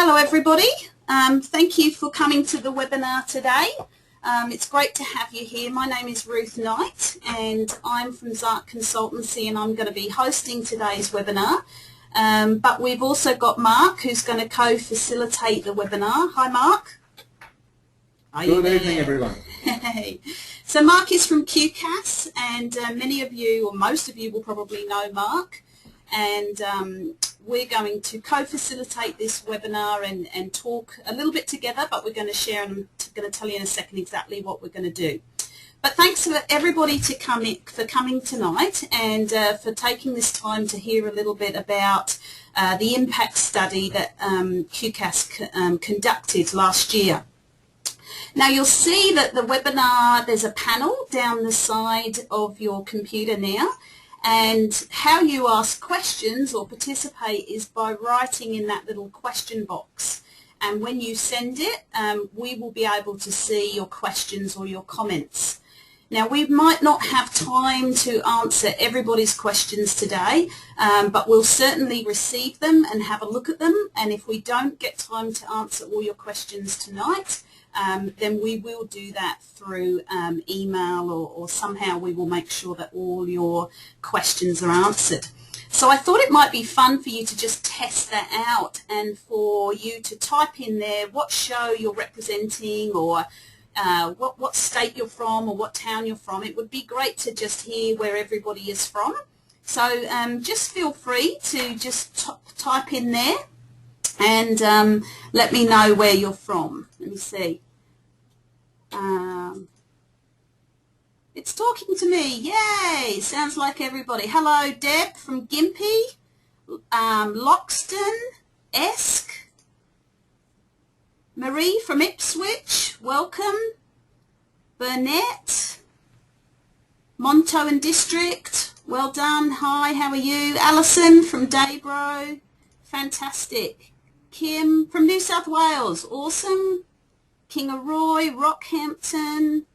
Hello everybody, thank you for coming to the webinar today. It's great to have you here. My name is Ruth Knight and I'm from Zark Consultancy and I'm going to be hosting today's webinar. But we've also got Mark who's going to co-facilitate the webinar. Hi Mark. Good evening everyone. Hey. So Mark is from QCAS and many of you or most of you will probably know Mark, and we're going to co-facilitate this webinar and talk a little bit together, but we're going to share and I'm going to tell you in a second exactly what we're going to do. But thanks for everybody for coming tonight and for taking this time to hear a little bit about the impact study that QCAS conducted last year. Now you'll see that the webinar, there's a panel down the side of your computer now, and how you ask questions or participate is by writing in that little question box. And when you send it, we will be able to see your questions or your comments. Now we might not have time to answer everybody's questions today, but we'll certainly receive them and have a look at them. And if we don't get time to answer all your questions tonight, then we will do that through email or somehow we will make sure that all your questions are answered. So I thought it might be fun for you to just test that out and for you to type in there what show you're representing or what state you're from or what town you're from. It would be great to just hear where everybody is from. So just feel free to just type in there and let me know where you're from. Let me see. It's talking to me. Yay! Sounds like everybody. Hello, Deb from Gympie, Loxton, Esk, Marie from Ipswich, welcome, Burnett, Monto and District, well done. Hi, how are you? Alison from Daybro, fantastic. Kim from New South Wales, awesome. Kingaroy, Rockhampton,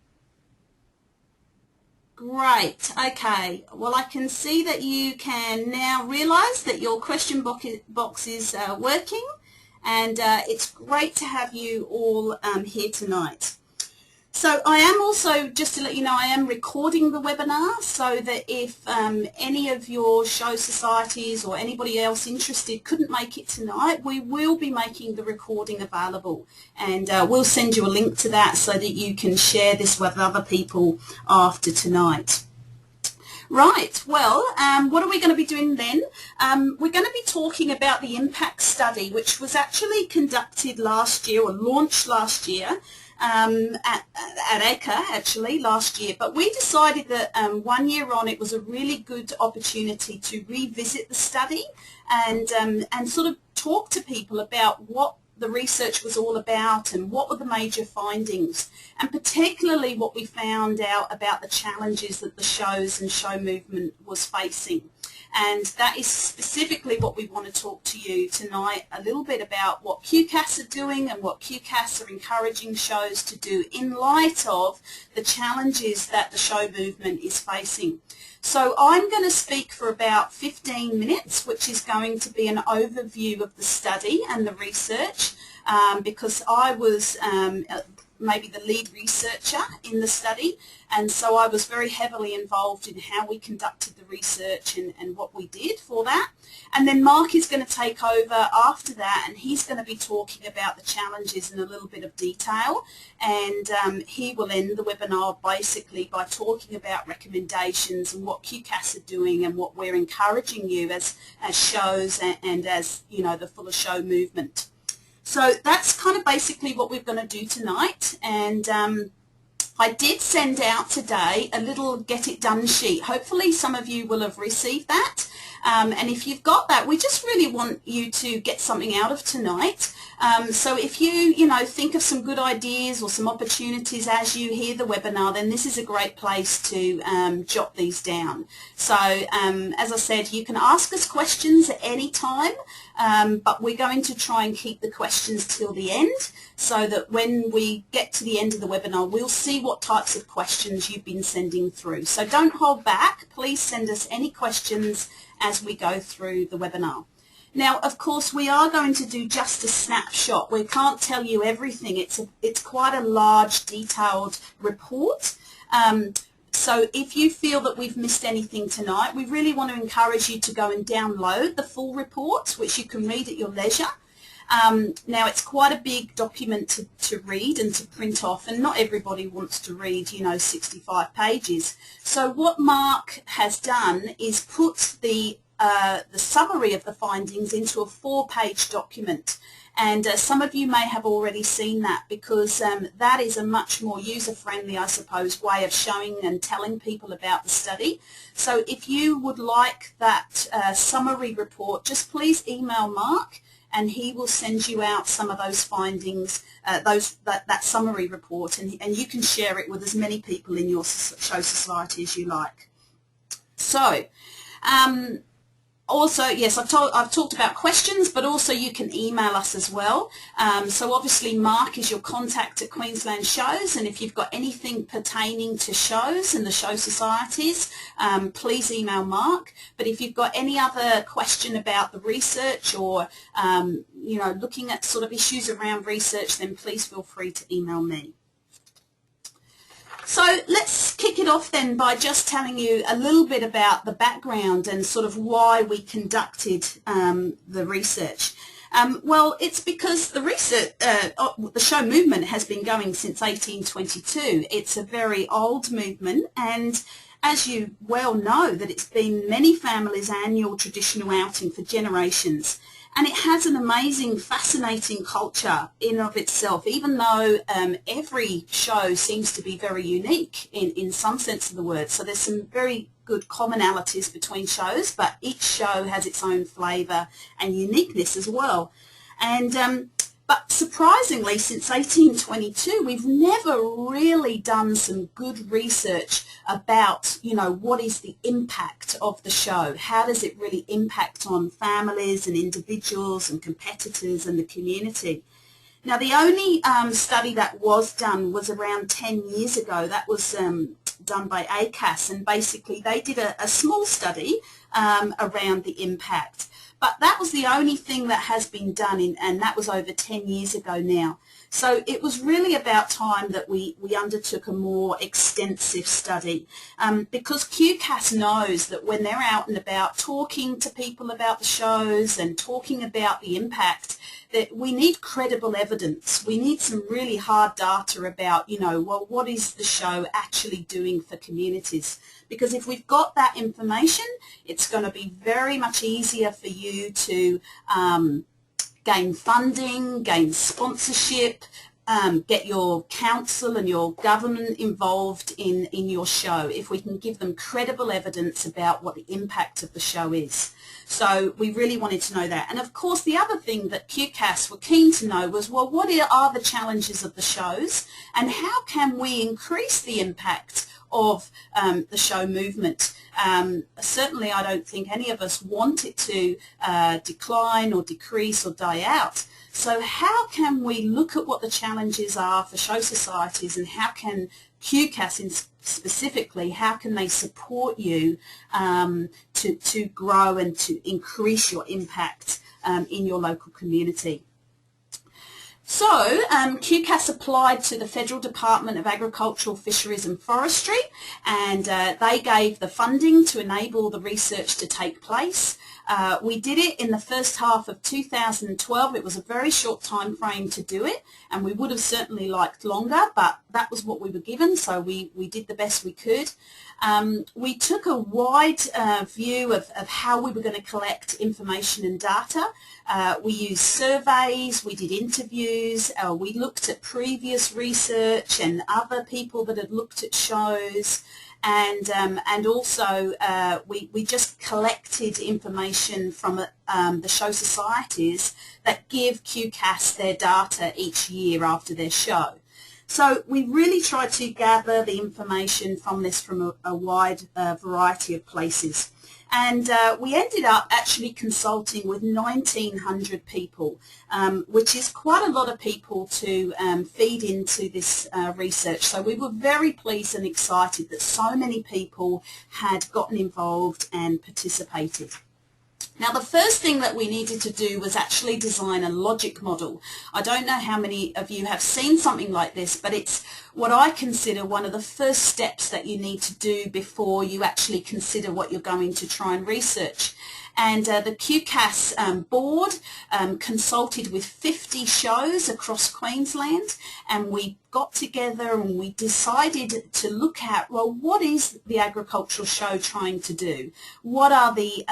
great. Okay, well I can see that you can now realise that your question box is working, and it's great to have you all here tonight. So I am also, just to let you know, I am recording the webinar so that if any of your show societies or anybody else interested couldn't make it tonight, we will be making the recording available, and we'll send you a link to that so that you can share this with other people after tonight. Right, well, what are we going to be doing then? We're going to be talking about the impact study, which was actually conducted last year or launched last year. At ECHA actually last year, but we decided that 1 year on it was a really good opportunity to revisit the study and sort of talk to people about what the research was all about and what were the major findings, and particularly what we found out about the challenges that the shows and show movement was facing. And that is specifically what we want to talk to you tonight, a little bit about what QCAS are doing and what QCAS are encouraging shows to do in light of the challenges that the show movement is facing. So I'm going to speak for about 15 minutes, which is going to be an overview of the study and the research, because I was maybe the lead researcher in the study, and so I was very heavily involved in how we conducted the research and what we did for that. And then Mark is going to take over after that, and he's going to be talking about the challenges in a little bit of detail, and he will end the webinar basically by talking about recommendations and what QCAS are doing and what we're encouraging you as shows and as, you know, the Fuller Show movement. So that's kind of basically what we're going to do tonight, and I did send out today a little get it done sheet. Hopefully some of you will have received that, and if you've got that, we just really want you to get something out of tonight. So if you know, think of some good ideas or some opportunities as you hear the webinar, then this is a great place to jot these down. So as I said, you can ask us questions at any time, but we're going to try and keep the questions till the end so that when we get to the end of the webinar, we'll see what types of questions you've been sending through. So don't hold back. Please send us any questions as we go through the webinar. Now, of course, we are going to do just a snapshot. We can't tell you everything. It's quite a large, detailed report. So if you feel that we've missed anything tonight, we really want to encourage you to go and download the full report, which you can read at your leisure. Now, it's quite a big document to read and to print off, and not everybody wants to read, 65 pages. So what Mark has done is put the summary of the findings into a 4-page document. And some of you may have already seen that, because that is a much more user-friendly, I suppose, way of showing and telling people about the study. So if you would like that summary report, just please email Mark, and he will send you out some of those findings, that summary report, and you can share it with as many people in your show society as you like. So, also, yes, I've talked about questions, but also you can email us as well. So obviously Mark is your contact at Queensland Shows, and if you've got anything pertaining to shows and the show societies, please email Mark. But if you've got any other question about the research, or looking at sort of issues around research, then please feel free to email me. So let's kick it off then by just telling you a little bit about the background and sort of why we conducted the research. Well, it's because the research, the show movement has been going since 1822. It's a very old movement, and as you well know, that it's been many families' annual traditional outing for generations. And it has an amazing, fascinating culture in of itself, even though every show seems to be very unique in some sense of the word. So there's some very good commonalities between shows, but each show has its own flavour and uniqueness as well. And but surprisingly, since 1822, we've never really done some good research about, what is the impact of the show? How does it really impact on families and individuals and competitors and the community? Now, the only study that was done was around 10 years ago. That was done by ACAS, and basically they did a small study around the impact. But that was the only thing that has been done, and that was over 10 years ago now. So it was really about time that we undertook a more extensive study, because QCAS knows that when they're out and about talking to people about the shows and talking about the impact, that we need credible evidence. We need some really hard data about, well, what is the show actually doing for communities? Because if we've got that information, it's going to be very much easier for you to gain funding, gain sponsorship, get your council and your government involved in your show, if we can give them credible evidence about what the impact of the show is. So we really wanted to know that. And of course, the other thing that QCAS were keen to know was, well, what are the challenges of the shows, and how can we increase the impact of the show movement? Certainly I don't think any of us want it to decline or decrease or die out. So how can we look at what the challenges are for show societies, and how can QCAS specifically, how can they support you to grow and to increase your impact in your local community? So QCAS applied to the Federal Department of Agricultural, Fisheries and Forestry, and they gave the funding to enable the research to take place. We did it in the first half of 2012. It was a very short time frame to do it, and we would have certainly liked longer, but that was what we were given, so we did the best we could. We took a wide view of how we were going to collect information and data. We used surveys, we did interviews, we looked at previous research and other people that had looked at shows, and also we just collected information from the show societies that give QCAS their data each year after their show. So we really tried to gather the information from this from a wide variety of places. And we ended up actually consulting with 1,900 people, which is quite a lot of people to feed into this research. So we were very pleased and excited that so many people had gotten involved and participated. Now, the first thing that we needed to do was actually design a logic model. I don't know how many of you have seen something like this, but it's what I consider one of the first steps that you need to do before you actually consider what you're going to try and research. And the QCAS board consulted with 50 shows across Queensland, and we got together and we decided to look at, well, what is the agricultural show trying to do? What are the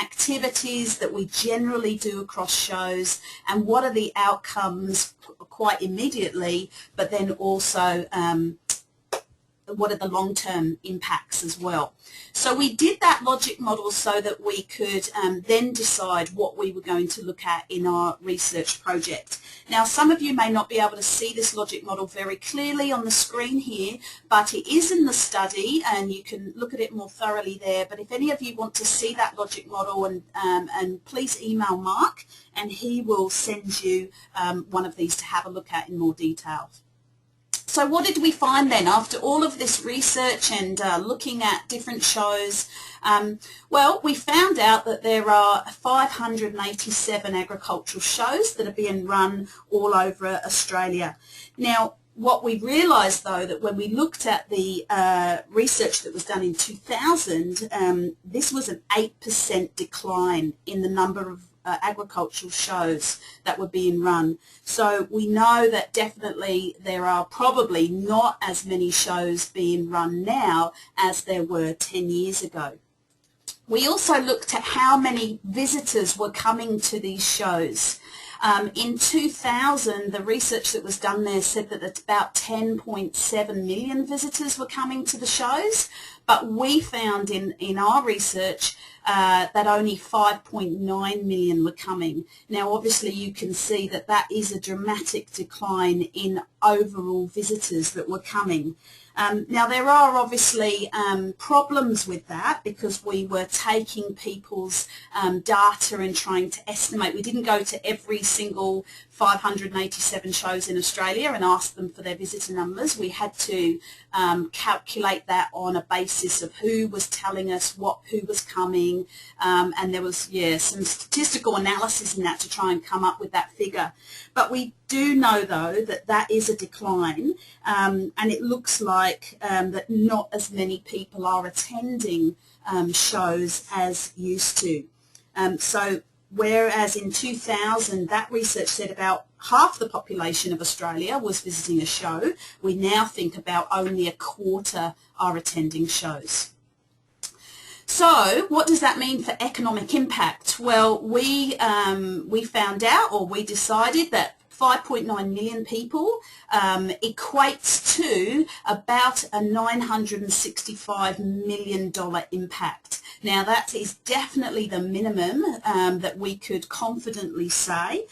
activities that we generally do across shows, and what are the outcomes quite immediately, but then also what are the long-term impacts as well. So we did that logic model so that we could then decide what we were going to look at in our research project. Now, some of you may not be able to see this logic model very clearly on the screen here, but it is in the study and you can look at it more thoroughly there. But if any of you want to see that logic model, and please email Mark and he will send you one of these to have a look at in more detail. So what did we find then after all of this research and looking at different shows? Well, we found out that there are 587 agricultural shows that are being run all over Australia. Now, what we realised, though, that when we looked at the research that was done in 2000, this was an 8% decline in the number of agricultural shows that were being run. So we know that definitely there are probably not as many shows being run now as there were 10 years ago. We also looked at how many visitors were coming to these shows. In 2000, the research that was done there said that about 10.7 million visitors were coming to the shows, but we found in our research that only 5.9 million were coming. Now, obviously, you can see that that is a dramatic decline in overall visitors that were coming. Now, there are obviously problems with that because we were taking people's data and trying to estimate. We didn't go to every single 587 shows in Australia and ask them for their visitor numbers. We had to calculate that on a basis of who was telling us who was coming, and there was, some statistical analysis in that to try and come up with that figure. But we do know, though, that that is a decline, and it looks like that not as many people are attending shows as used to. So whereas in 2000 that research said about half the population of Australia was visiting a show, we now think about only a quarter are attending shows. So what does that mean for economic impact? Well, we found out, or we decided, that 5.9 million people equates to about a $965 million impact. Now, that is definitely the minimum that we could confidently say.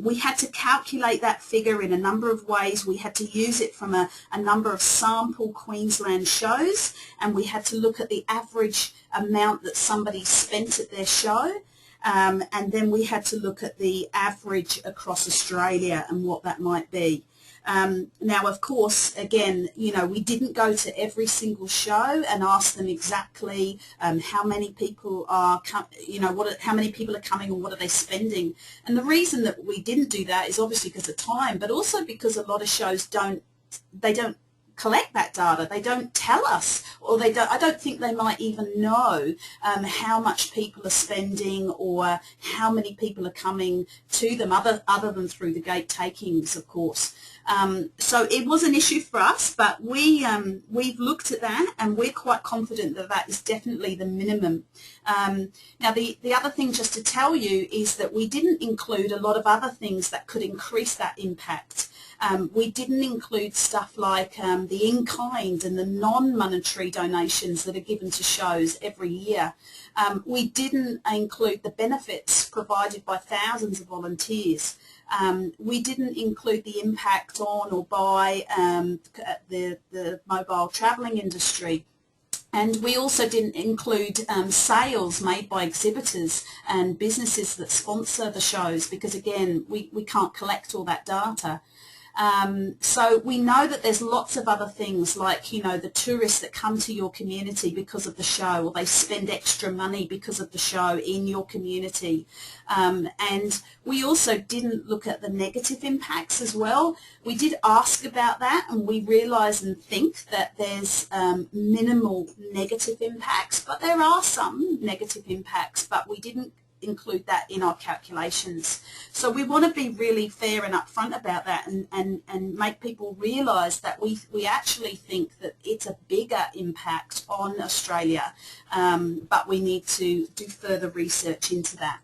We had to calculate that figure in a number of ways. We had to use it from a number of sample Queensland shows, and we had to look at the average amount that somebody spent at their show. And then we had to look at the average across Australia and what that might be. Now, of course, again, we didn't go to every single show and ask them exactly how many people are, how many people are coming and what are they spending. And the reason that we didn't do that is obviously because of time, but also because a lot of shows don't collect that data. They don't tell us, or I don't think they might even know how much people are spending or how many people are coming to them other than through the gate takings, of course. So it was an issue for us, but we've looked at that and we're quite confident that that is definitely the minimum. Now, the other thing just to tell you is that we didn't include a lot of other things that could increase that impact. We didn't include stuff like the in-kind and the non-monetary donations that are given to shows every year. We didn't include the benefits provided by thousands of volunteers. We didn't include the impact on or by the mobile travelling industry. And we also didn't include sales made by exhibitors and businesses that sponsor the shows because, again, we can't collect all that data. So we know that there's lots of other things like, you know, the tourists that come to your community because of the show, or they spend extra money because of the show in your community. And we also didn't look at the negative impacts as well. We did ask about that, and we realise and think that there's minimal negative impacts, but there are some negative impacts, but we didn't include that in our calculations. So we want to be really fair and upfront about that, and make people realise that we actually think that it's a bigger impact on Australia, but we need to do further research into that.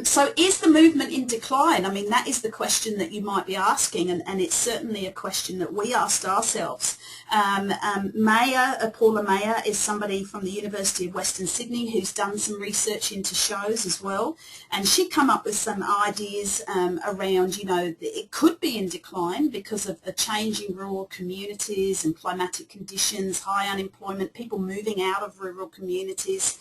So is the movement in decline? I mean, that is the question that you might be asking, and it's certainly a question that we asked ourselves. Paula Mayer is somebody from the University of Western Sydney who's done some research into shows as well, and she'd come up with some ideas around, you know, it could be in decline because of the changing rural communities and climatic conditions, high unemployment, people moving out of rural communities,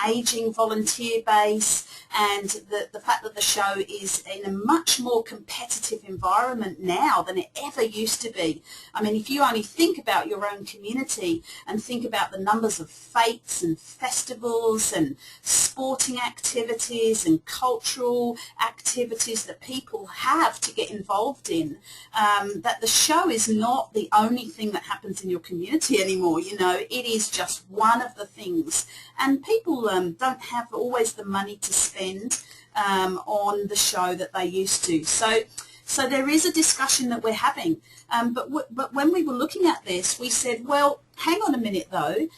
ageing volunteer base, and the fact that the show is in a much more competitive environment now than it ever used to be. I mean, if you only think about your own community and think about the numbers of fetes and festivals and sporting activities and cultural activities that people have to get involved in, that the show is not the only thing that happens in your community anymore. You know, it is just one of the things, and people don't have always the money to spend on the show that they used to. So there is a discussion that we're having. But when we were looking at this, we said, well, hang on a minute though,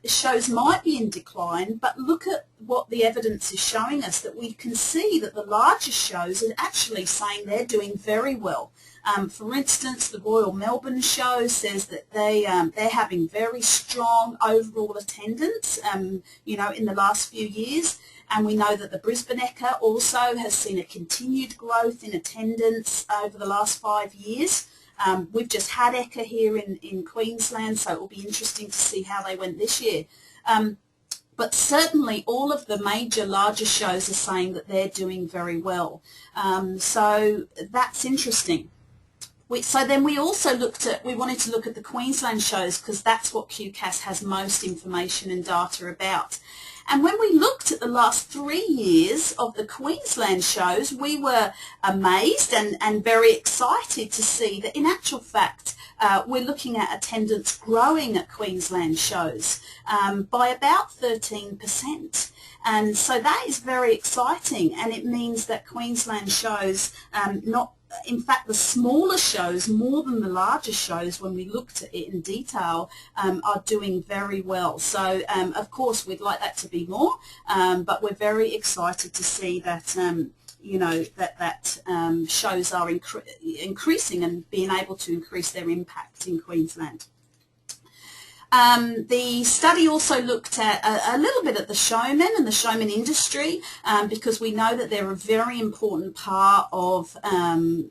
shows might be in decline, but look at what the evidence is showing us, that we can see that the larger shows are actually saying they're doing very well. For instance, the Royal Melbourne show says that they're having very strong overall attendance, you know, in the last few years. And we know that the Brisbane Ekka also has seen a continued growth in attendance over the last 5 years. We've just had Ekka here in Queensland, so it will be interesting to see how they went this year. But certainly all of the major larger shows are saying that they're doing very well. So that's interesting. So then we also wanted to look at the Queensland shows, because that's what QCAS has most information and data about. And when we looked at the last 3 years of the Queensland shows, we were amazed and very excited to see that in actual fact we're looking at attendance growing at Queensland shows by about 13%. And so that is very exciting, and it means that Queensland shows, in fact the smaller shows more than the larger shows, when we looked at it in detail, are doing very well. So of course we'd like that to be more, but we're very excited to see that you know, that shows are increasing and being able to increase their impact in Queensland. The study also looked at a little bit at the showmen and the showman industry, because we know that they're a very important part of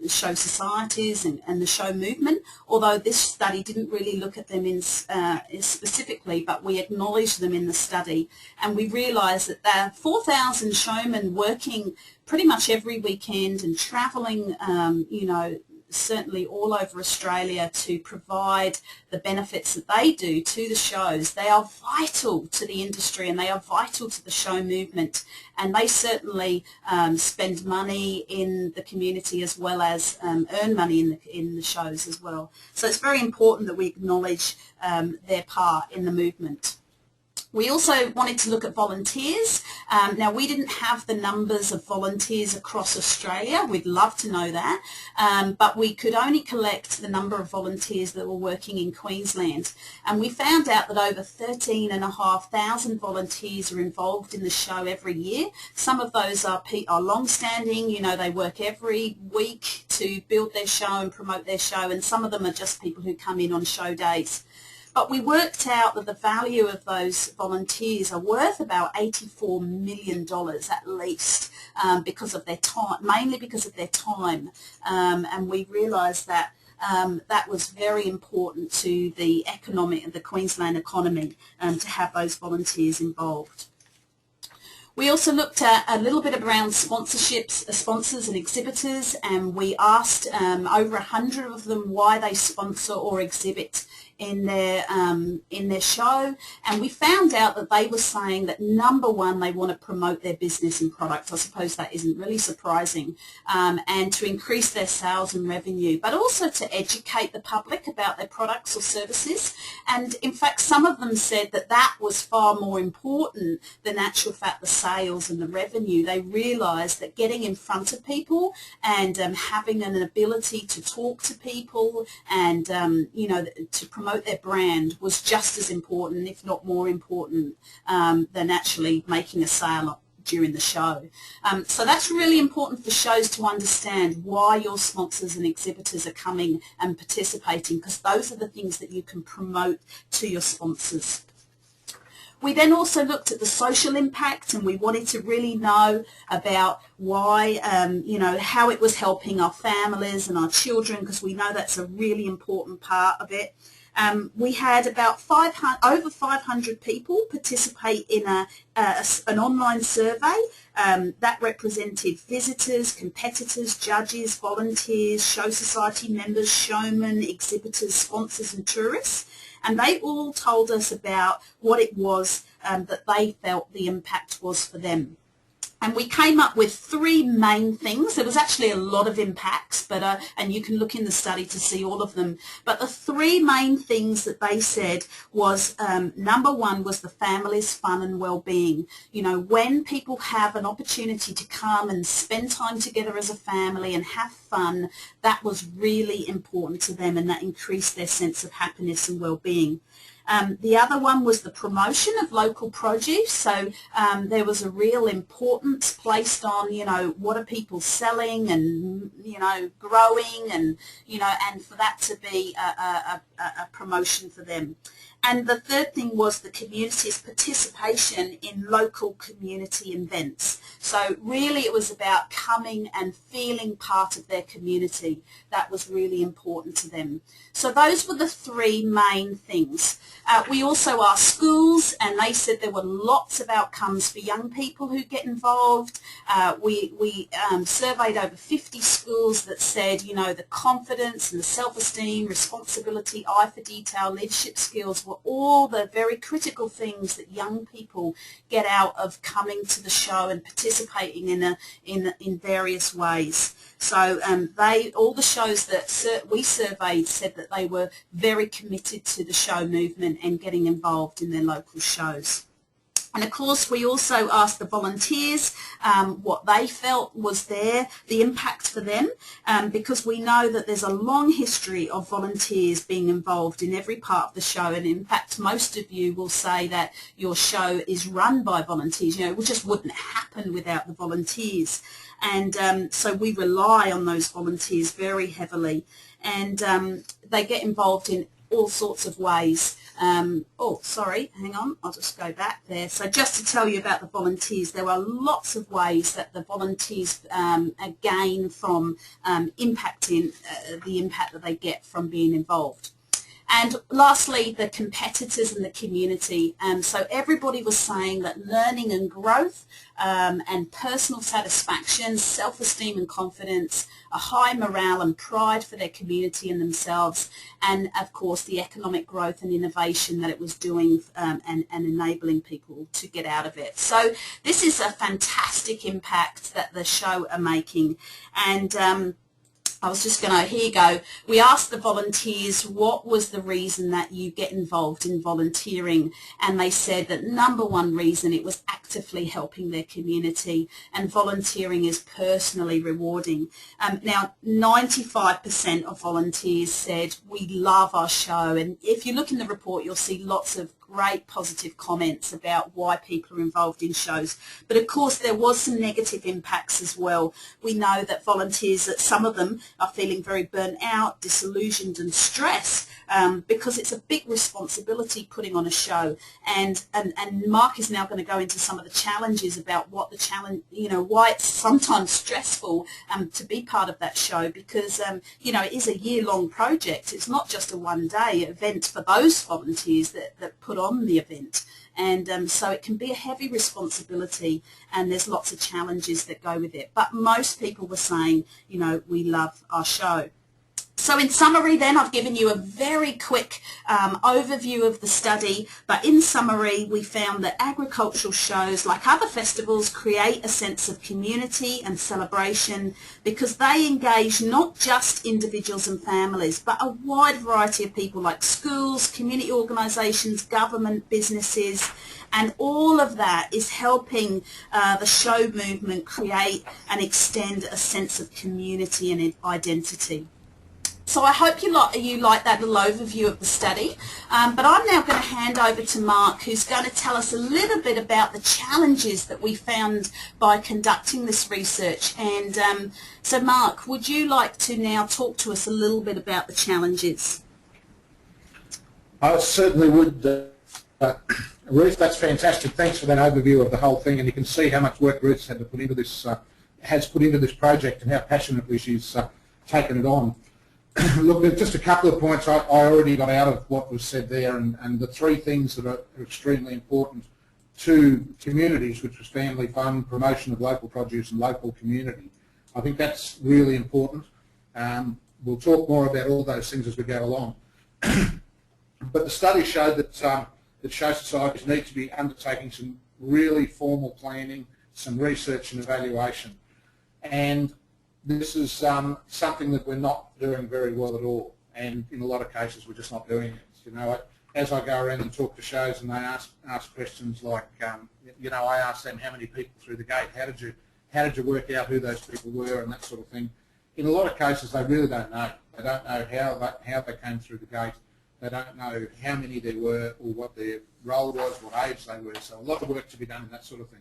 show societies and the show movement, although this study didn't really look at them specifically, but we acknowledged them in the study, and we realised that there are 4,000 showmen working pretty much every weekend and travelling, you know, certainly all over Australia to provide the benefits that they do to the shows. They are vital to the industry and they are vital to the show movement, and they certainly spend money in the community as well as earn money in the shows as well. So it's very important that we acknowledge their part in the movement. We also wanted to look at volunteers. Now, we didn't have the numbers of volunteers across Australia. We'd love to know that, but we could only collect the number of volunteers that were working in Queensland. And we found out that over 13,500 volunteers are involved in the show every year. Some of those are long-standing, you know, they work every week to build their show and promote their show, and some of them are just people who come in on show days. But we worked out that the value of those volunteers are worth about $84 million at least, because of their time, mainly because of their time. And we realised that that was very important to the Queensland economy, to have those volunteers involved. We also looked at a little bit around sponsorships, sponsors and exhibitors, and we asked over 100 of them why they sponsor or exhibit in their show, and we found out that they were saying that number one, they want to promote their business and products. I suppose that isn't really surprising, and to increase their sales and revenue, but also to educate the public about their products or services. And in fact, some of them said that that was far more important than actual fact the sales and the revenue. They realised that getting in front of people and having an ability to talk to people and you know, to promote their brand was just as important, if not more important, than actually making a sale during the show. So that's really important for shows to understand why your sponsors and exhibitors are coming and participating, because those are the things that you can promote to your sponsors. We then also looked at the social impact, and we wanted to really know about why, you know, how it was helping our families and our children, because we know that's a really important part of it. We had about over 500 people participate in an online survey that represented visitors, competitors, judges, volunteers, show society members, showmen, exhibitors, sponsors and tourists. And they all told us about what it was that they felt the impact was for them. And we came up with three main things. There was actually a lot of impacts, but and you can look in the study to see all of them. But the three main things that they said was, number one was the family's fun and well-being. You know, when people have an opportunity to come and spend time together as a family and have fun, that was really important to them, and that increased their sense of happiness and well-being. The other one was the promotion of local produce. So there was a real importance placed on, you know, what are people selling and, you know, growing, and, you know, and for that to be a promotion for them. And the third thing was the community's participation in local community events. So really it was about coming and feeling part of their community. That was really important to them. So those were the three main things. We also asked schools, and they said there were lots of outcomes for young people who get involved. We surveyed over 50 schools that said, you know, the confidence and the self-esteem, responsibility, eye for detail, leadership skills were all the very critical things that young people get out of coming to the show and participating in various ways. So all the shows that we surveyed said that they were very committed to the show movement and getting involved in their local shows. And of course, we also asked the volunteers what they felt was the impact for them, because we know that there's a long history of volunteers being involved in every part of the show. And in fact, most of you will say that your show is run by volunteers. You know, it just wouldn't happen without the volunteers. And so we rely on those volunteers very heavily. And they get involved in all sorts of ways. Oh, sorry, hang on, I'll just go back there. So just to tell you about the volunteers, there are lots of ways that the volunteers gain from impacting the impact that they get from being involved. And lastly, the competitors and the community. So everybody was saying that learning and growth and personal satisfaction, self-esteem and confidence, a high morale and pride for their community and themselves, and of course the economic growth and innovation that it was doing and enabling people to get out of it. So this is a fantastic impact that the show are making. And I was just going to, here you go, we asked the volunteers what was the reason that you get involved in volunteering, and they said that number one reason, it was actively helping their community, and volunteering is personally rewarding. Now 95% of volunteers said we love our show, and if you look in the report you'll see lots of great positive comments about why people are involved in shows. But of course there was some negative impacts as well. We know that volunteers, that some of them are feeling very burnt out, disillusioned and stressed because it's a big responsibility putting on a show. And Mark is now going to go into some of the challenges about what the challenge, you know, why it's sometimes stressful to be part of that show, because you know, it is a year-long project. It's not just a one-day event for those volunteers that put put on the event. And so it can be a heavy responsibility, and there's lots of challenges that go with it. But most people were saying, you know, we love our show. So in summary then, I've given you a very quick overview of the study, but in summary we found that agricultural shows, like other festivals, create a sense of community and celebration because they engage not just individuals and families, but a wide variety of people like schools, community organisations, government, businesses, and all of that is helping the show movement create and extend a sense of community and identity. So I hope you like that little overview of the study, but I'm now going to hand over to Mark, who's going to tell us a little bit about the challenges that we found by conducting this research. And so Mark, would you like to now talk to us a little bit about the challenges? I certainly would. Ruth, that's fantastic. Thanks for that overview of the whole thing, and you can see how much work Ruth's had to put into this, project, and how passionately she's taken it on. Look, there's just a couple of points I already got out of what was said there, and the three things that are extremely important to communities, which was family fun, promotion of local produce and local community. I think that's really important. We'll talk more about all those things as we go along. But the study showed that show societies need to be undertaking some really formal planning, some research and evaluation. And this is something that we're not doing very well at all, and in a lot of cases we're just not doing it. You know, as I go around and talk to shows and they ask questions like, you know, I ask them how many people through the gate, how did you work out who those people were, and that sort of thing. In a lot of cases they really don't know. They don't know how they came through the gate. They don't know how many there were or what their role was, what age they were. So a lot of work to be done in that sort of thing.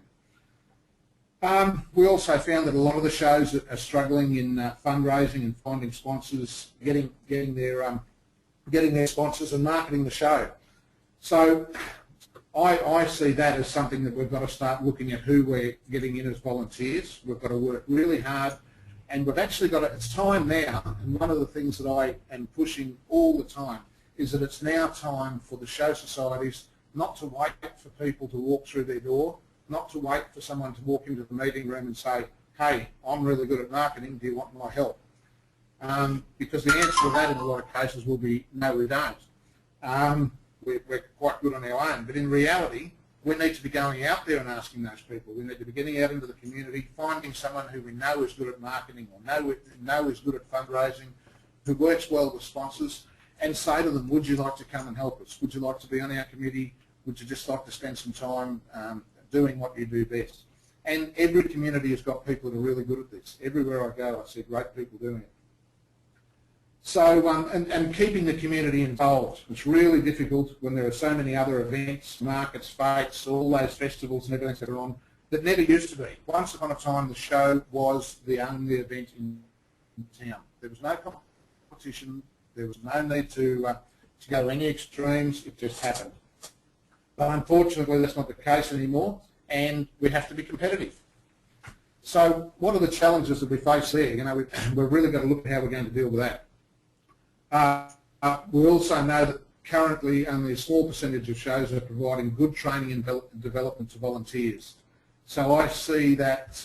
We also found that a lot of the shows are struggling in fundraising and finding sponsors, getting their sponsors and marketing the show. So I see that as something that we've got to start looking at who we're getting in as volunteers. We've got to work really hard, and we've actually got to, it's time now, and one of the things that I am pushing all the time is that it's now time for the show societies not to wait for people to walk through their door, not to wait for someone to walk into the meeting room and say, hey, I'm really good at marketing, do you want my help? Because the answer to that in a lot of cases will be, no, we don't. We're quite good on our own, but in reality, we need to be going out there and asking those people. We need to be getting out into the community, finding someone who we know is good at marketing or know is good at fundraising, who works well with sponsors, and say to them, would you like to come and help us? Would you like to be on our committee? Would you just like to spend some time doing what you do best? And every community has got people that are really good at this. Everywhere I go, I see great people doing it. So, and keeping the community involved. It's really difficult when there are so many other events, markets, fates, all those festivals and everything that are on, that never used to be. Once upon a time, the show was the only event in town. There was no competition. There was no need to go to any extremes. It just happened. But unfortunately, that's not the case anymore, and we have to be competitive. So what are the challenges that we face there? You know, we've really got to look at how we're going to deal with that. We also know that currently only a small percentage of shows are providing good training and development to volunteers. So I see that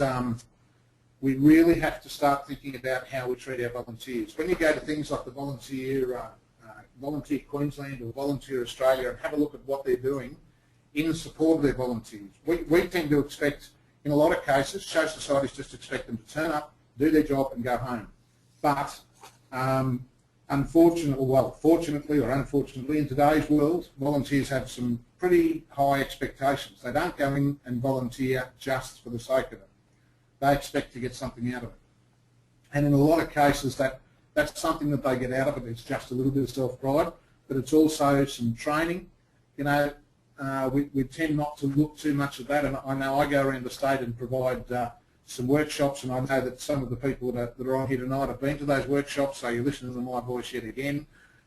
we really have to start thinking about how we treat our volunteers. When you go to things like the Volunteer Queensland or Volunteer Australia and have a look at what they're doing in support of their volunteers, we tend to expect, in a lot of cases, show societies just expect them to turn up, do their job and go home. But fortunately or unfortunately, in today's world, volunteers have some pretty high expectations. They don't go in and volunteer just for the sake of it. They expect to get something out of it. And in a lot of cases, that's something that they get out of it. It's just a little bit of self-pride, but it's also some training. You know, we tend not to look too much at that, and I know I go around the state and provide some workshops, and I know that some of the people that are on here tonight have been to those workshops, so you're listening to my voice yet again.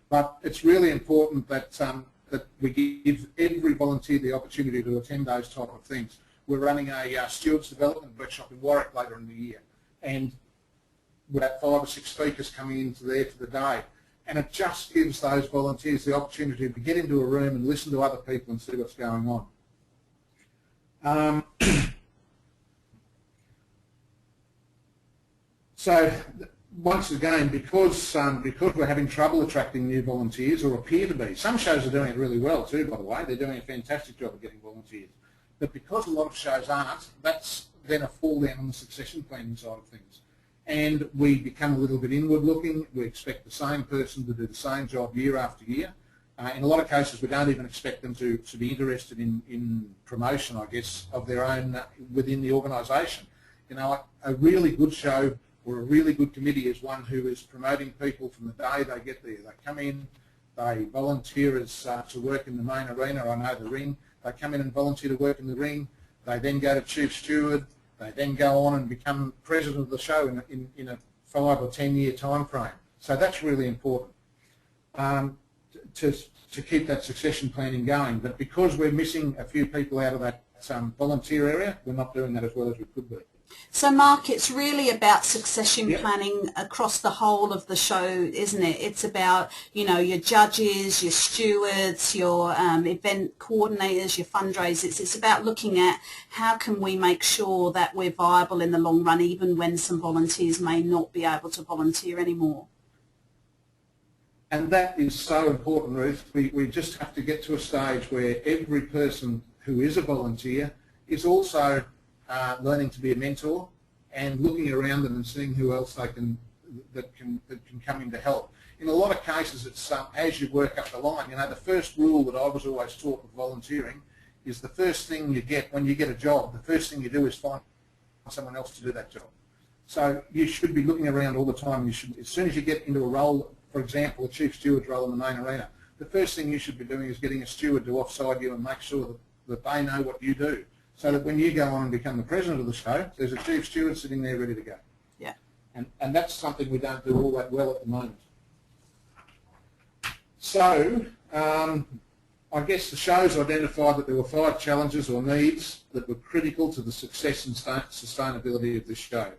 But it's really important that that we give every volunteer the opportunity to attend those type of things. We're running a stewards development workshop in Warwick later in the year, and we've got 5 or 6 speakers coming into there for the day. and it just gives those volunteers the opportunity to get into a room and listen to other people and see what's going on. So once again, because we're having trouble attracting new volunteers, or appear to be, some shows are doing it really well too, by the way. They're doing a fantastic job of getting volunteers. But because a lot of shows aren't, that's then a fall down on the succession planning side of things. And we become a little bit inward looking. We expect the same person to do the same job year after year. In a lot of cases, we don't even expect them to be interested in promotion, I guess, of their own within the organisation. You know, a really good show or a really good committee is one who is promoting people from the day they get there. They come in, they volunteer as to work in the main arena, I know the ring. They come in and volunteer to work in the ring. They then go to chief steward. They then go on and become president of the show in a 5 or 10 year time frame. So that's really important to keep that succession planning going. But because we're missing a few people out of that volunteer area, we're not doing that as well as we could be. So Mark, it's really about succession planning across the whole of the show, isn't it? It's about, you know, your judges, your stewards, your event coordinators, your fundraisers. It's about looking at how can we make sure that we're viable in the long run, even when some volunteers may not be able to volunteer anymore. And that is so important, Ruth. We just have to get to a stage where every person who is a volunteer is also learning to be a mentor and looking around them and seeing who else they can come in to help. In a lot of cases, it's as you work up the line. You know, the first rule that I was always taught with volunteering is the first thing you get when you get a job, the first thing you do is find someone else to do that job. So you should be looking around all the time. You should, as soon as you get into a role, for example, a chief steward's role in the main arena, the first thing you should be doing is getting a steward to offside you and make sure that they know what you do. So that when you go on and become the president of the show, there's a chief steward sitting there ready to go. Yeah. And that's something we don't do all that well at the moment. So I guess the show's identified that there were 5 challenges or needs that were critical to the success and sustainability of this show.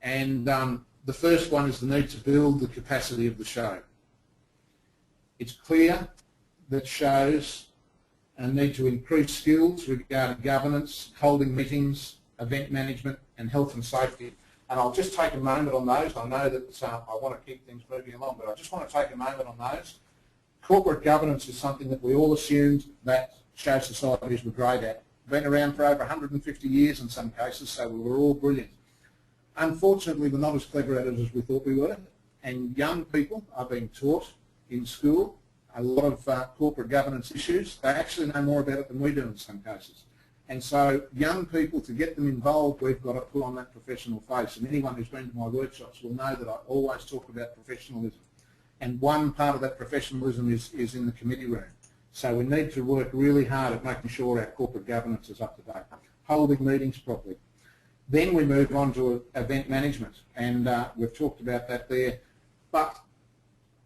And the first one is the need to build the capacity of the show. It's clear that shows need to increase skills regarding governance, holding meetings, event management and health and safety. And I'll just take a moment on those. I know that I want to keep things moving along, but I just want to take a moment on those. Corporate governance is something that we all assumed that show societies were great at. Been around for over 150 years in some cases, so we were all brilliant. Unfortunately, we're not as clever at it as we thought we were, and young people are being taught in school a lot of corporate governance issues. They actually know more about it than we do in some cases. And so young people, to get them involved, we've got to put on that professional face. And anyone who's been to my workshops will know that I always talk about professionalism. And one part of that professionalism is in the committee room. So we need to work really hard at making sure our corporate governance is up to date, holding meetings properly. Then we move on to event management, and we've talked about that there. But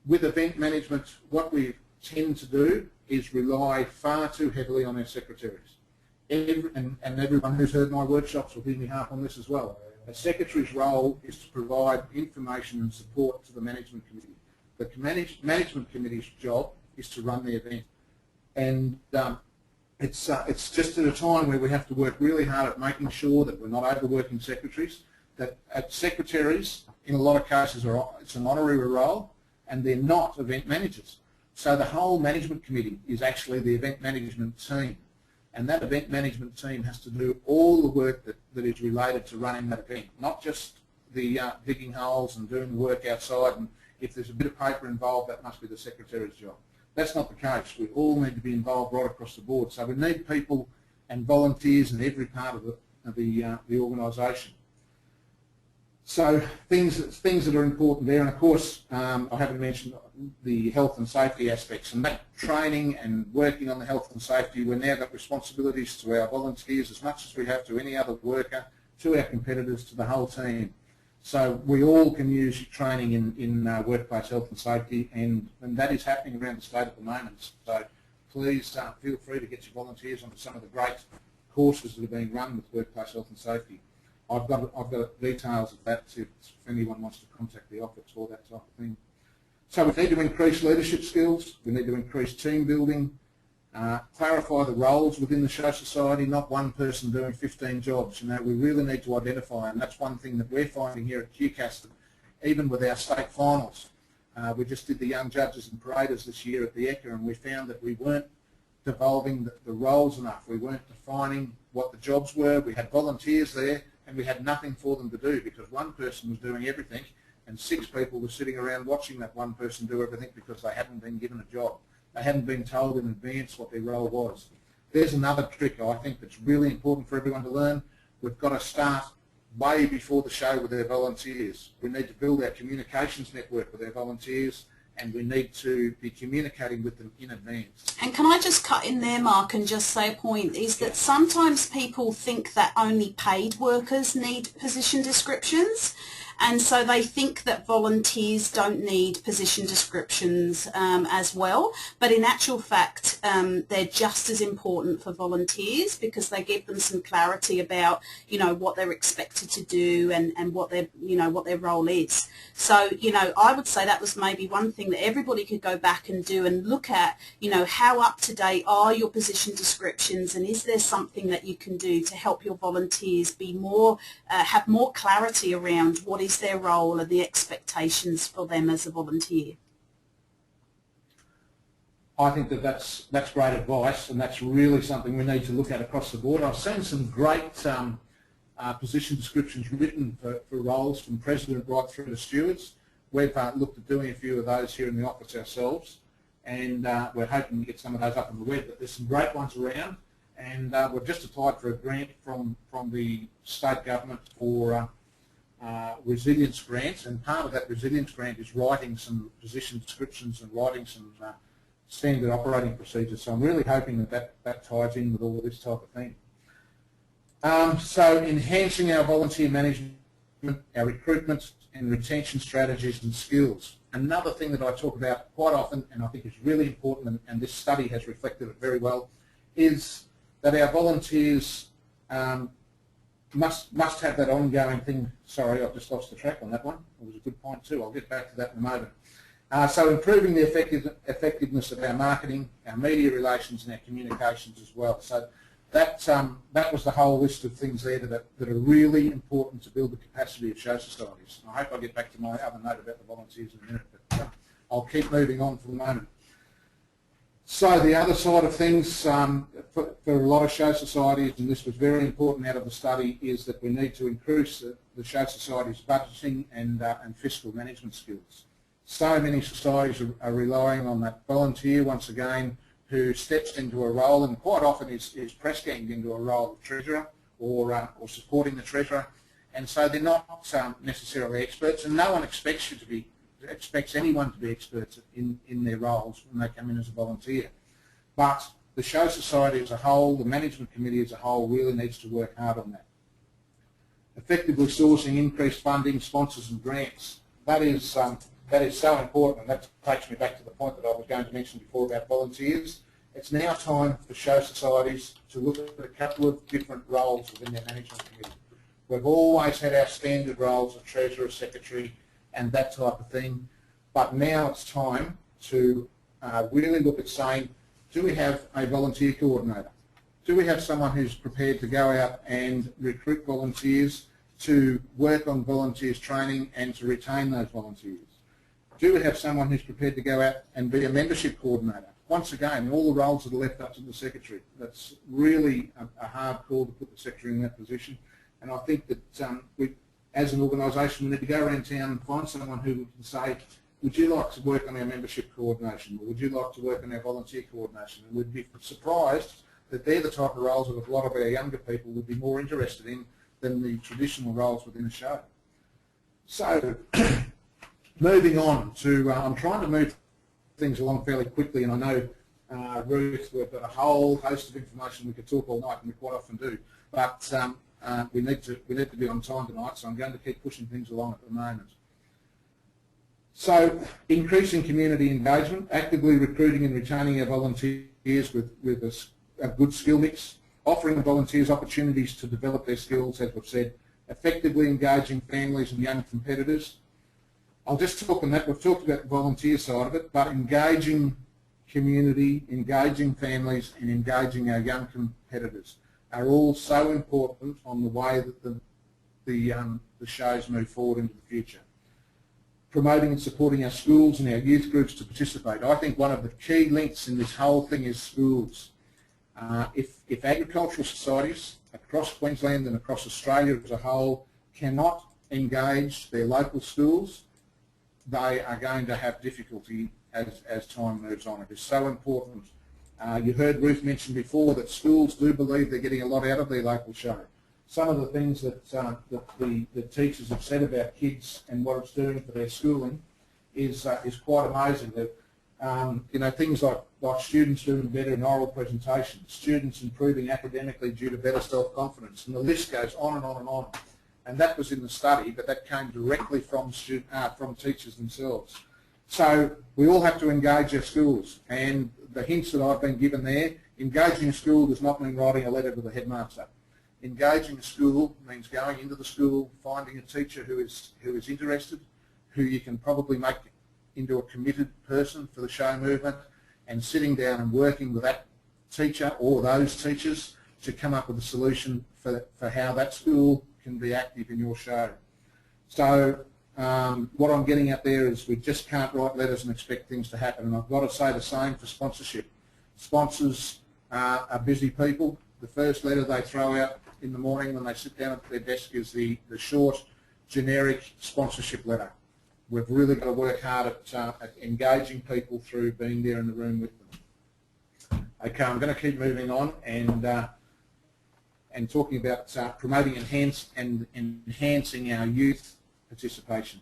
with event management, what we tend to do is rely far too heavily on our secretaries. And everyone who's heard my workshops will hear me harp on this as well. A secretary's role is to provide information and support to the management committee. The management committee's job is to run the event. And it's just at a time where we have to work really hard at making sure that we're not overworking secretaries, that secretaries, in a lot of cases, it's an honorary role, and they're not event managers. So the whole management committee is actually the event management team. And that event management team has to do all the work that is related to running that event, not just the digging holes and doing the work outside. And if there's a bit of paper involved, that must be the secretary's job. That's not the case. We all need to be involved right across the board. So we need people and volunteers in every part of the organisation. So things that are important there, and of course I haven't mentioned the health and safety aspects, and that training and working on the health and safety, we've now got responsibilities to our volunteers as much as we have to any other worker, to our competitors, to the whole team. So we all can use training in workplace health and safety, and that is happening around the state at the moment. So please feel free to get your volunteers onto some of the great courses that are being run with workplace health and safety. I've got details of that if anyone wants to contact the office or that type of thing. So we need to increase leadership skills, we need to increase team building, clarify the roles within the show society, not one person doing 15 jobs. You know, we really need to identify, and that's one thing that we're finding here at QCAST, even with our state finals. We just did the Young Judges and Paraders this year at the ECA, and we found that we weren't devolving the roles enough. We weren't defining what the jobs were. We had volunteers there, and we had nothing for them to do because one person was doing everything, and 6 people were sitting around watching that one person do everything because they hadn't been given a job. They hadn't been told in advance what their role was. There's another trick I think that's really important for everyone to learn. We've got to start way before the show with our volunteers. We need to build our communications network with our volunteers, and we need to be communicating with them in advance. And can I just cut in there, Mark, and just say a point, is that sometimes people think that only paid workers need position descriptions, and so they think that volunteers don't need position descriptions as well, but in actual fact they're just as important for volunteers because they give them some clarity about, you know, what they're expected to do and what their, you know, what their role is. So, you know, I would say that was maybe one thing that everybody could go back and do and look at, you know, how up to date are your position descriptions, and is there something that you can do to help your volunteers be more, have more clarity around what is their role and the expectations for them as a volunteer. I think that that's great advice, and that's really something we need to look at across the board. I've seen some great position descriptions written for roles from president right through to stewards. We've looked at doing a few of those here in the office ourselves, and we're hoping to get some of those up on the web, but there's some great ones around, and we've just applied for a grant from the state government for resilience grants, and part of that resilience grant is writing some position descriptions and writing some standard operating procedures. So I'm really hoping that ties in with all of this type of thing. So enhancing our volunteer management, our recruitment and retention strategies and skills. Another thing that I talk about quite often, and I think is really important, and this study has reflected it very well, is that our volunteers must have that ongoing thing. Sorry, I've just lost the track on that one. It was a good point too. I'll get back to that in a moment. So improving the effectiveness of our marketing, our media relations and our communications as well. So that was the whole list of things there that are really important to build the capacity of show societies. And I hope I get back to my other note about the volunteers in a minute, but I'll keep moving on for the moment. So the other side of things for a lot of show societies, and this was very important out of the study, is that we need to increase the show society's budgeting and fiscal management skills. So many societies are relying on that volunteer, once again, who steps into a role and quite often is press ganged into a role of treasurer or supporting the treasurer, and so they're not necessarily experts, and no one expects anyone to be experts in their roles when they come in as a volunteer. But the show society as a whole, the management committee as a whole, really needs to work hard on that. Effectively sourcing increased funding, sponsors and grants. That is so important, and that takes me back to the point that I was going to mention before about volunteers. It's now time for show societies to look at a couple of different roles within their management committee. We've always had our standard roles of treasurer, secretary and that type of thing, but now it's time to really look at saying, do we have a volunteer coordinator? Do we have someone who's prepared to go out and recruit volunteers, to work on volunteers training and to retain those volunteers? Do we have someone who's prepared to go out and be a membership coordinator? Once again, all the roles that are left up to the secretary. That's really a hard call to put the secretary in that position, and I think that we, as an organisation, we need to go around town and find someone who can say, would you like to work on our membership coordination, or would you like to work on our volunteer coordination? And we'd be surprised that they're the type of roles that a lot of our younger people would be more interested in than the traditional roles within a show. So, moving on to, I'm trying to move things along fairly quickly, and I know, Ruth, we've got a whole host of information we could talk all night, and we quite often do, but we need to be on time tonight, so I'm going to keep pushing things along at the moment. So, increasing community engagement, actively recruiting and retaining our volunteers with a good skill mix, offering volunteers opportunities to develop their skills, as we've said, effectively engaging families and young competitors, I'll just talk on that. We've talked about the volunteer side of it, but engaging community, engaging families, and engaging our young competitors are all so important on the way that the shows move forward into the future. Promoting and supporting our schools and our youth groups to participate. I think one of the key links in this whole thing is schools. If agricultural societies across Queensland and across Australia as a whole cannot engage their local schools, they are going to have difficulty as time moves on. It is so important. You heard Ruth mention before that schools do believe they're getting a lot out of their local show. Some of the things that the teachers have said about kids and what it's doing for their schooling is quite amazing. That things like students doing better in oral presentations, students improving academically due to better self-confidence, and the list goes on and on and on. And that was in the study, but that came directly from teachers themselves. So we all have to engage our schools, and the hints that I've been given there, engaging a school does not mean writing a letter to the headmaster. Engaging a school means going into the school, finding a teacher who is interested, who you can probably make into a committed person for the show movement, and sitting down and working with that teacher or those teachers to come up with a solution for how that school can be active in your show. So what I'm getting at there is we just can't write letters and expect things to happen, and I've got to say the same for sponsorship. Sponsors are busy people. The first letter they throw out in the morning when they sit down at their desk is the short, generic sponsorship letter. We've really got to work hard at engaging people through being there in the room with them. Okay, I'm going to keep moving on and talking about promoting and enhancing our youth participation.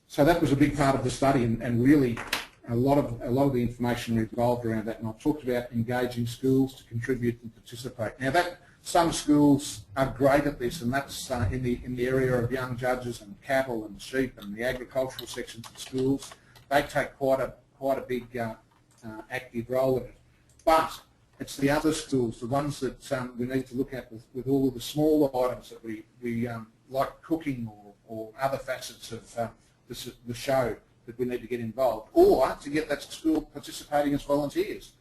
So that was a big part of the study, and really a lot of the information revolved around that. And I've talked about engaging schools to contribute and participate. Now some schools are great at this, and that's in the area of young judges and cattle and sheep and the agricultural sections of schools. They take quite a big active role in it. But it's the other schools, the ones that we need to look at with all of the smaller items that we like cooking or other facets of the show that we need to get involved, or to get that school participating as volunteers.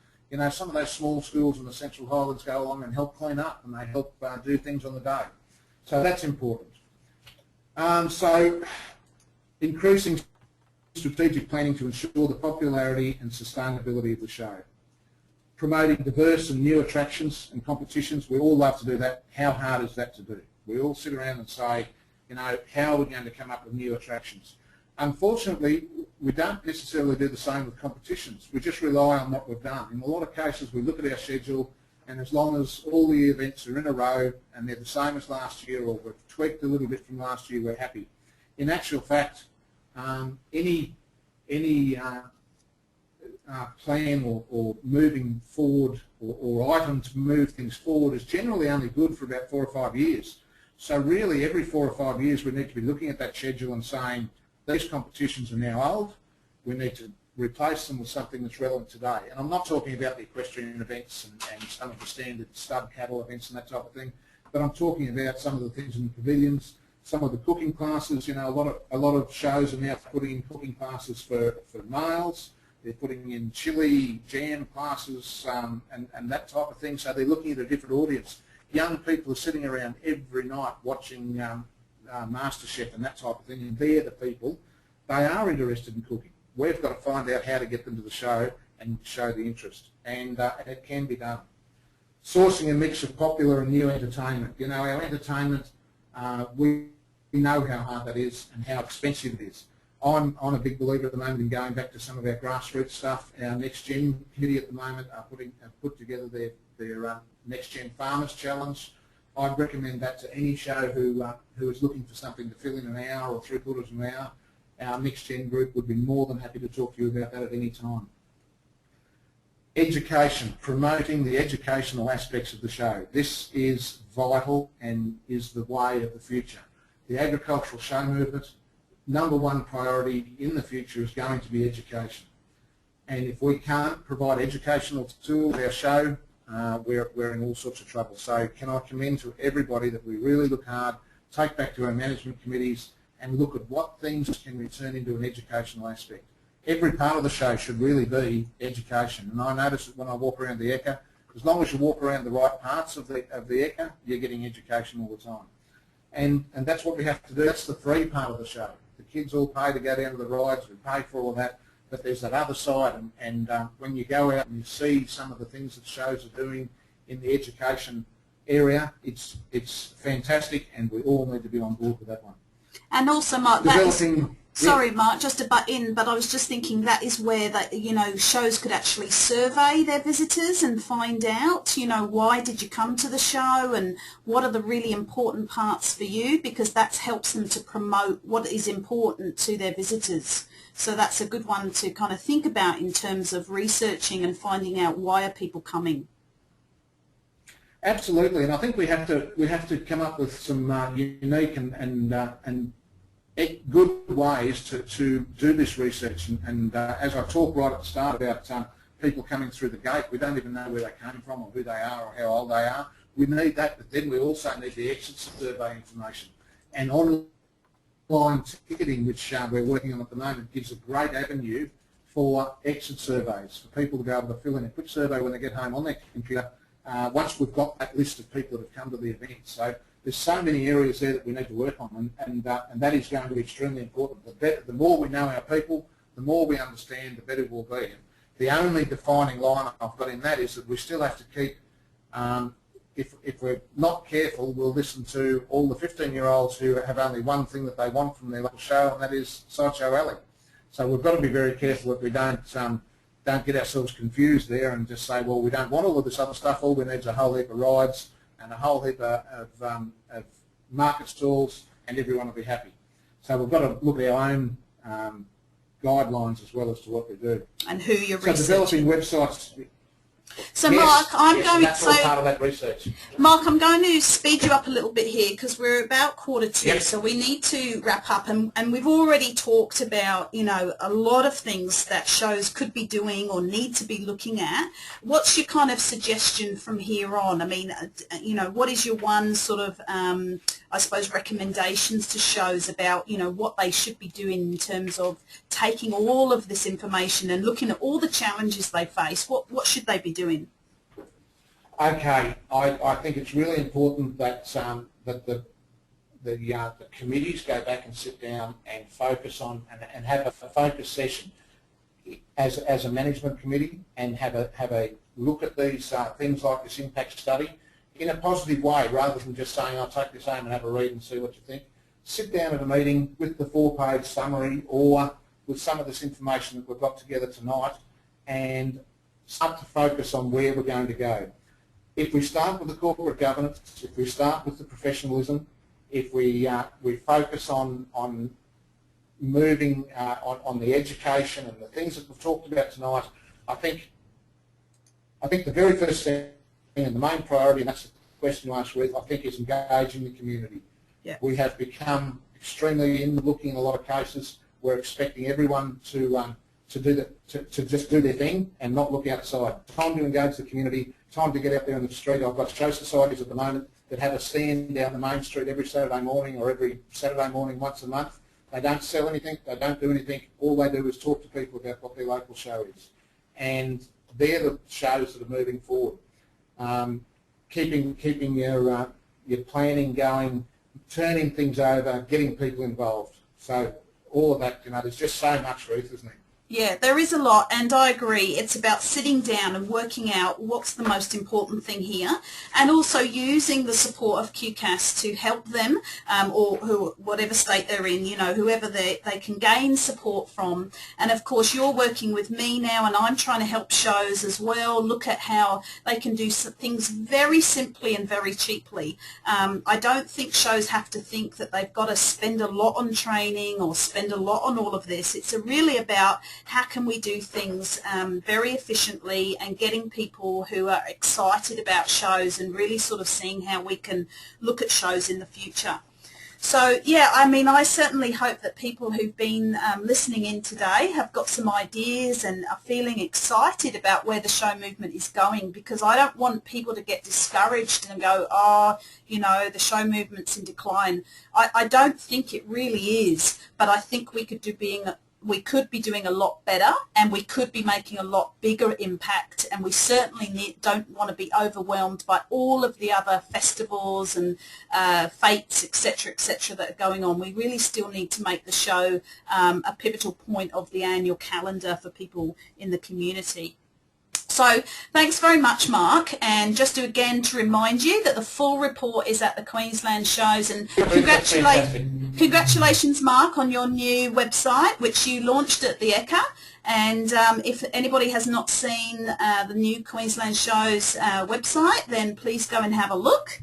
Some of those small schools in the Central Highlands go along and help clean up, and they help do things on the day. So that's important. So increasing strategic planning to ensure the popularity and sustainability of the show. Promoting diverse and new attractions and competitions. We all love to do that. How hard is that to do? We all sit around and say, how are we going to come up with new attractions? Unfortunately, we don't necessarily do the same with competitions. We just rely on what we've done. In a lot of cases, we look at our schedule, and as long as all the events are in a row and they're the same as last year, or we've tweaked a little bit from last year, we're happy. In actual fact, any plan or moving forward or item to move things forward is generally only good for about 4 or 5 years. So really, every 4 or 5 years, we need to be looking at that schedule and saying, these competitions are now old, we need to replace them with something that's relevant today. And I'm not talking about the equestrian events and some of the standard stud cattle events and that type of thing, but I'm talking about some of the things in the pavilions, some of the cooking classes. A lot of shows are now putting in cooking classes for males. They're putting in chili, jam classes, and that type of thing. So they're looking at a different audience. Young people are sitting around every night watching MasterChef and that type of thing, and they're the people. They are interested in cooking. We've got to find out how to get them to the show and show the interest, and it can be done. Sourcing a mix of popular and new entertainment. Our entertainment, we know how hard that is and how expensive it is. I'm a big believer at the moment in going back to some of our grassroots stuff. Our Next Gen committee at the moment have put together their Next Gen Farmers Challenge. I'd recommend that to any show who is looking for something to fill in an hour or 3/4 of an hour. Our Next Gen group would be more than happy to talk to you about that at any time. Education, promoting the educational aspects of the show. This is vital and is the way of the future. The agricultural show movement, #1 priority in the future is going to be education. And if we can't provide educational tools, our show, we're in all sorts of trouble. So can I commend to everybody that we really look hard, take back to our management committees, and look at what things can we turn into an educational aspect. Every part of the show should really be education, and I notice that when I walk around the Ekka, as long as you walk around the right parts of the Ekka, you're getting education all the time. And that's what we have to do. That's the free part of the show. The kids all pay to go down to the rides, we pay for all of that, but there's that other side, and when you go out and you see some of the things that shows are doing in the education area, it's fantastic, and we all need to be on board with that one. And also, Mark, sorry, Mark, just to butt in, but I was just thinking that is where shows could actually survey their visitors and find out, why did you come to the show and what are the really important parts for you, because that helps them to promote what is important to their visitors. So that's a good one to kind of think about in terms of researching and finding out why are people coming. Absolutely, and I think we have to come up with some unique and good ways to do this research. And as I talked right at the start about people coming through the gate, we don't even know where they came from or who they are or how old they are. We need that, but then we also need the exit survey information. And online ticketing, which we're working on at the moment, gives a great avenue for exit surveys, for people to be able to fill in a quick survey when they get home on their computer, once we've got that list of people that have come to the event. So there's so many areas there that we need to work on, and that is going to be extremely important. The more we know our people, the more we understand, the better we'll be. The only defining line I've got in that is that we still have to keep, if we're not careful, we'll listen to all the 15-year-olds who have only one thing that they want from their local show, and that is Sideshow Alley. So we've got to be very careful that we don't get ourselves confused there and just say, well, we don't want all of this other stuff. All we need is a whole heap of rides and a whole heap of market stalls, and everyone will be happy. So we've got to look at our own guidelines as well as to what we do. And who you're researching. So developing websites. So Mark, that's all part of that research. Mark, I'm going to speed you up a little bit here because we're about 1:45, yep. So we need to wrap up. And we've already talked about, a lot of things that shows could be doing or need to be looking at. What's your kind of suggestion from here on? I mean, what is your one sort of, I suppose, recommendations to shows about, what they should be doing in terms of taking all of this information and looking at all the challenges they face? What should they be doing? Okay, I think it's really important that the committees go back and sit down and focus on and have a focus session as a management committee and have a look at these things like this impact study in a positive way, rather than just saying, I'll take this home and have a read and see what you think. Sit down at a meeting with the 4-page summary or with some of this information that we've got together tonight and start to focus on where we're going to go. If we start with the corporate governance, if we start with the professionalism, if we focus on moving on the education and the things that we've talked about tonight, I think the very first thing and the main priority, and that's the question you asked, Ruth, I think is engaging the community. Yeah. We have become extremely in-looking in a lot of cases. We're expecting everyone to just do their thing and not look outside. Time to engage the community, time to get out there on the street. I've got show societies at the moment that have a stand down the main street every Saturday morning or every Saturday morning once a month. They don't sell anything, they don't do anything. All they do is talk to people about what their local show is. And they're the shows that are moving forward. Keeping your planning going, turning things over, getting people involved. So all of that, there's just so much, Ruth, isn't there? Yeah, there is a lot, and I agree. It's about sitting down and working out what's the most important thing here, and also using the support of QCAS to help them, or whatever state they're in, whoever they can gain support from. And of course, you're working with me now, and I'm trying to help shows as well, look at how they can do some things very simply and very cheaply. I don't think shows have to think that they've got to spend a lot on training or spend a lot on all of this. It's really about how can we do things very efficiently and getting people who are excited about shows and really sort of seeing how we can look at shows in the future. So yeah, I mean, I certainly hope that people who've been listening in today have got some ideas and are feeling excited about where the show movement is going, because I don't want people to get discouraged and go, oh, you know, the show movement's in decline. I don't think it really is, but I think we could be doing a lot better, and we could be making a lot bigger impact, and we certainly don't want to be overwhelmed by all of the other festivals and fates, etc., that are going on. We really still need to make the show a pivotal point of the annual calendar for people in the community. So thanks very much, Mark, and just to remind you that the full report is at the Queensland shows, and congratulations, Mark, on your new website which you launched at the ECA. And if anybody has not seen the new Queensland shows website, then please go and have a look.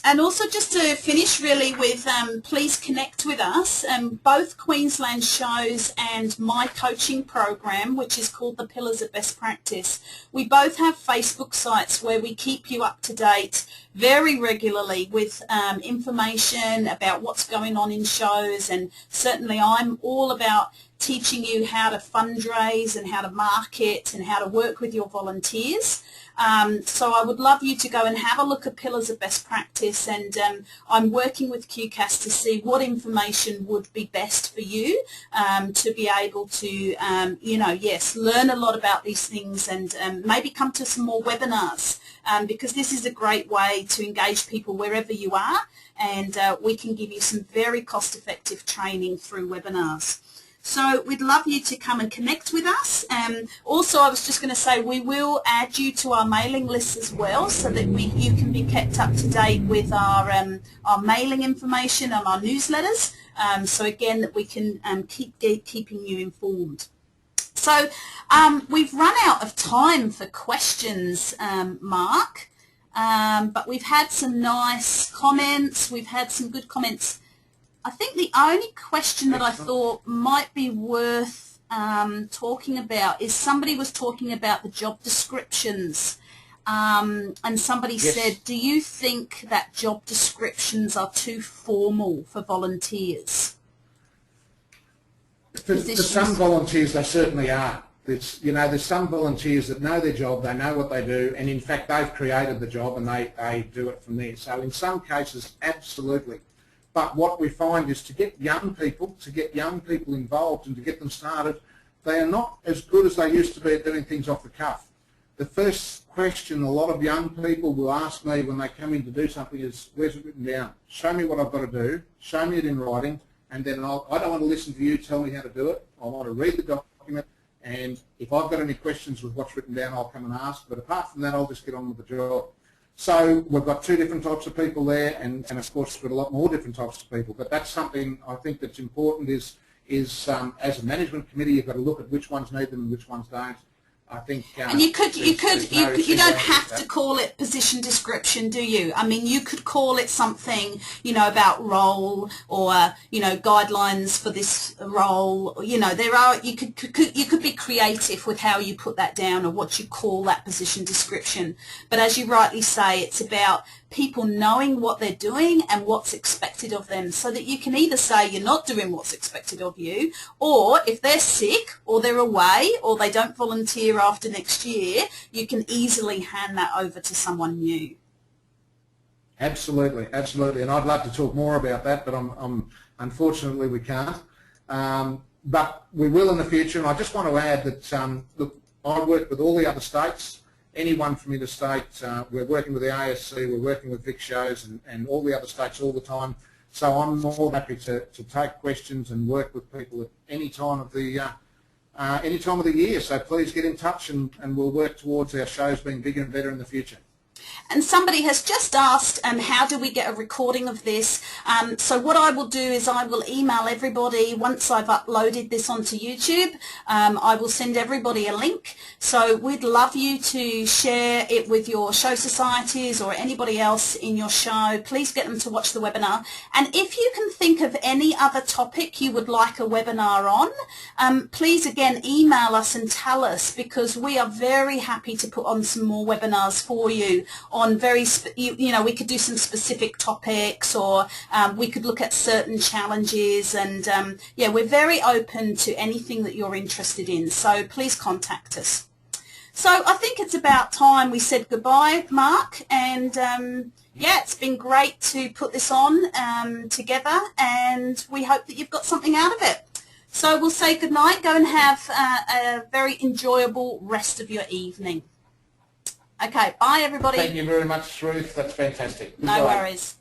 And also, just to finish really with, please connect with us. Both Queensland shows and my coaching program, which is called the Pillars of Best Practice, we both have Facebook sites where we keep you up to date very regularly with information about what's going on in shows. And certainly I'm all about teaching you how to fundraise and how to market and how to work with your volunteers. So I would love you to go and have a look at Pillars of Best Practice, and I'm working with QCAS to see what information would be best for you to be able to, you know, yes, learn a lot about these things, and maybe come to some more webinars, because this is a great way to engage people wherever you are, and we can give you some very cost-effective training through webinars. So we'd love you to come and connect with us. Also, I was just going to say, we will add you to our mailing list as well, so that you can be kept up to date with our mailing information and our newsletters. So again, that we can keep keeping you informed. So we've run out of time for questions, Mark, but we've had some nice comments. We've had some good comments. I think the only question that I thought might be worth talking about is, somebody was talking about the job descriptions, and somebody said, do you think that job descriptions are too formal for volunteers? For some volunteers, they certainly are. You know, there's some volunteers that know their job, they know what they do, and in fact they've created the job and they do it from there. So in some cases, absolutely. But what we find is, to get young people involved and to get them started, they are not as good as they used to be at doing things off the cuff. The first question a lot of young people will ask me when they come in to do something is, where's it written down? Show me what I've got to do, show me it in writing, and then I don't want to listen to you tell me how to do it. I want to read the document, and if I've got any questions with what's written down, I'll come and ask. But apart from that, I'll just get on with the job. So we've got two different types of people there, and of course we've got a lot more different types of people. But that's something I think that's important, is as a management committee, you've got to look at which ones need them and which ones don't. I think, and you don't have to call it position description, do you? I mean, you could call it something, you know, about role, or you know, guidelines for this role. You know, you could be creative with how you put that down or what you call that position description. But as you rightly say, it's about people knowing what they're doing and what's expected of them, so that you can either say you're not doing what's expected of you, or if they're sick or they're away or they don't volunteer after next year, you can easily hand that over to someone new. Absolutely, absolutely, and I'd love to talk more about that, but unfortunately we can't. But we will in the future, and I just want to add that look, I work with all the other states. Anyone from interstate, we're working with the ASC, we're working with Vic shows and all the other states all the time. So I'm more than happy to take questions and work with people at any time of the year. So please get in touch, and we'll work towards our shows being bigger and better in the future. And somebody has just asked, how do we get a recording of this? So what I will do is I will email everybody once I've uploaded this onto YouTube. I will send everybody a link. So we'd love you to share it with your show societies or anybody else in your show. Please get them to watch the webinar. And if you can think of any other topic you would like a webinar on, please again email us and tell us, because we are very happy to put on some more webinars for you on you know, we could do some specific topics, or we could look at certain challenges, and yeah, we're very open to anything that you're interested in, so please contact us. So I think it's about time we said goodbye, Mark, and yeah, it's been great to put this on together, and we hope that you've got something out of it. So we'll say goodnight. Go and have a very enjoyable rest of your evening. Okay, bye everybody. Thank you very much, Ruth. That's fantastic. No worries.